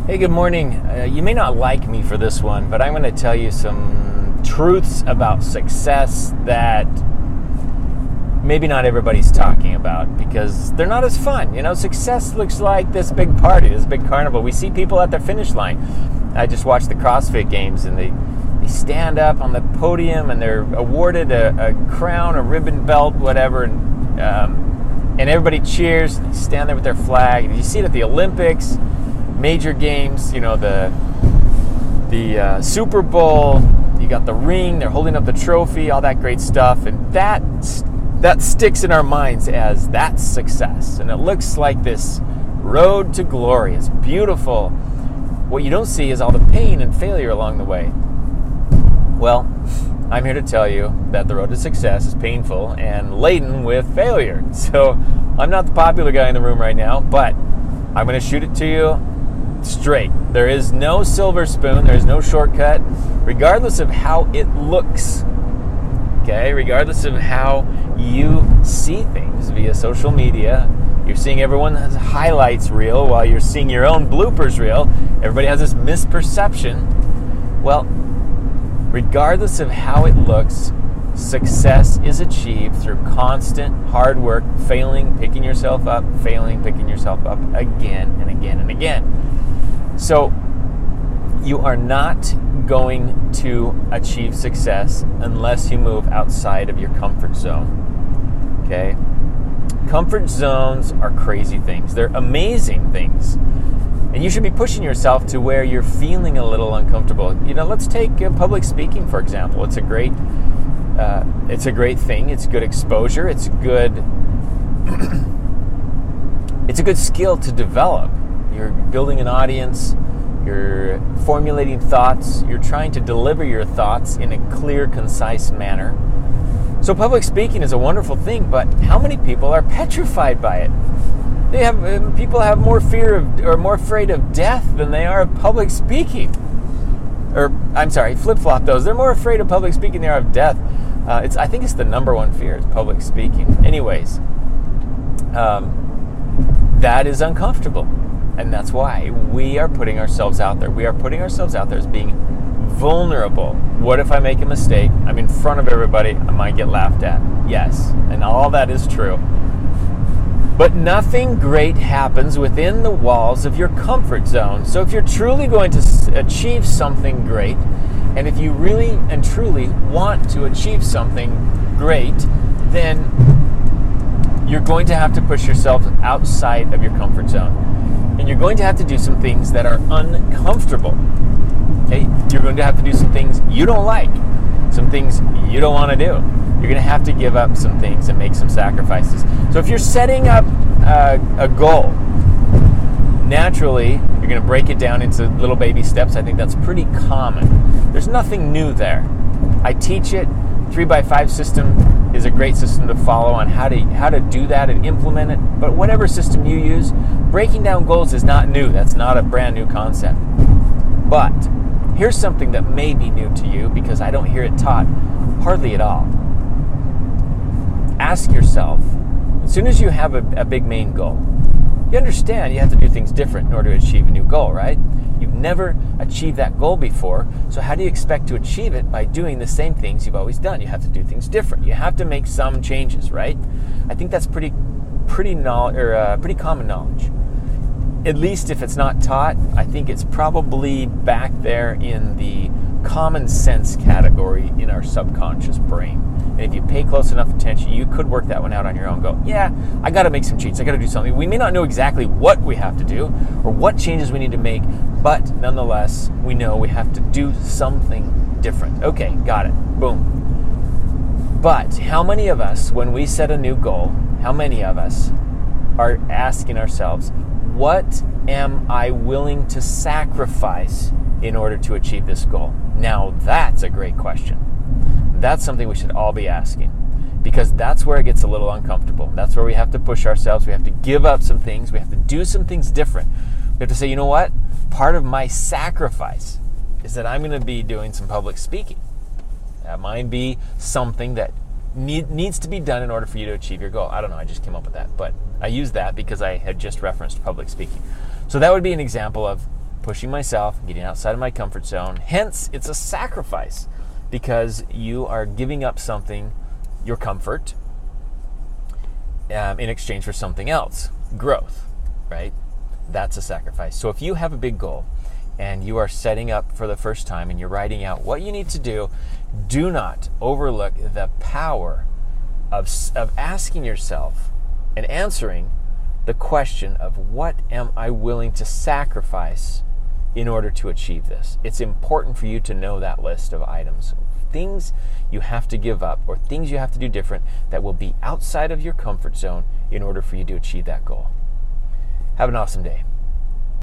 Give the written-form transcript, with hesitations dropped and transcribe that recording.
Hey, good morning. You may not like me for this one, but I'm going to tell you some truths about success that maybe not everybody's talking about because they're not as fun. You know, success looks like this big party, this big carnival. We see people at their finish line. I just watched the CrossFit Games, and they stand up on the podium and they're awarded a crown, a ribbon belt, whatever, and everybody cheers. And they stand there with their flag. And you see it at the Olympics, major games, you know, the Super Bowl. You got the ring. They're holding up the trophy, all that great stuff, and that sticks in our minds as that's success. And it looks like this road to glory. It's beautiful. What you don't see is all the pain and failure along the way. Well, I'm here to tell you that the road to success is painful and laden with failure. So I'm not the popular guy in the room right now, but I'm going to shoot it to you straight. There is no silver spoon. There is no shortcut, regardless of how it looks. Okay, regardless of how you see things via social media. You're seeing everyone's highlights reel while you're seeing your own bloopers reel. Everybody has this misperception. Well, regardless of how it looks, success is achieved through constant hard work, failing, picking yourself up, failing, picking yourself up again and again and again. So you are not going to achieve success unless you move outside of your comfort zone. Okay? Comfort zones are crazy things. They're amazing things. And you should be pushing yourself to where you're feeling a little uncomfortable. You know, let's take public speaking, for example. It's a great thing. It's good exposure. It's good. It's a good skill to develop. You're building an audience. You're formulating thoughts. You're trying to deliver your thoughts in a clear, concise manner. So public speaking is a wonderful thing, but how many people are petrified by it? People have more fear of, or more afraid of death than they are of public speaking. Or, I'm sorry, flip-flop those. They're more afraid of public speaking than they are of death. I think it's the number one fear is public speaking. Anyways, that is uncomfortable. And that's why we are putting ourselves out there. We are putting ourselves out there as being vulnerable. What if I make a mistake? I'm in front of everybody. I might get laughed at. Yes, and all that is true. But nothing great happens within the walls of your comfort zone. So if you're truly going to achieve something great, and if you really and truly want to achieve something great, then you're going to have to push yourself outside of your comfort zone. And you're going to have to do some things that are uncomfortable. Okay? You're going to have to do some things you don't like, some things you don't want to do. You're going to have to give up some things and make some sacrifices. So if you're setting up a goal, naturally, you're going to break it down into little baby steps. I think that's pretty common. There's nothing new there. I teach it. 3x5 system is a great system to follow on how to do that and implement it. But whatever system you use, breaking down goals is not new. That's not a brand new concept. But here's something that may be new to you because I don't hear it taught hardly at all. Ask yourself, as soon as you have a big main goal, you understand you have to do things different in order to achieve a new goal, right? You've never achieved that goal before, so how do you expect to achieve it by doing the same things you've always done? You have to do things different. You have to make some changes, right? I think that's pretty common knowledge. At least if it's not taught, I think it's probably back there in the common sense category in our subconscious brain. And if you pay close enough attention, you could work that one out on your own. Go, yeah, I got to make some cheats. I got to do something. We may not know exactly what we have to do or what changes we need to make, but nonetheless, we know we have to do something different. Okay, got it. Boom. But how many of us, when we set a new goal, how many of us are asking ourselves, what am I willing to sacrifice in order to achieve this goal? Now, that's a great question. That's something we should all be asking because that's where it gets a little uncomfortable. That's where we have to push ourselves. We have to give up some things. We have to do some things different. We have to say, you know what? Part of my sacrifice is that I'm going to be doing some public speaking. That might be something that needs to be done in order for you to achieve your goal. I don't know. I just came up with that. But I used that because I had just referenced public speaking. So that would be an example of pushing myself, getting outside of my comfort zone. Hence, it's a sacrifice because you are giving up something, your comfort, in exchange for something else, growth, right? That's a sacrifice. So if you have a big goal and you are setting up for the first time and you're writing out what you need to do not overlook the power of asking yourself and answering the question of what am I willing to sacrifice in order to achieve this. It's important for you to know that list of items, things you have to give up or things you have to do different that will be outside of your comfort zone in order for you to achieve that goal. Have an awesome day.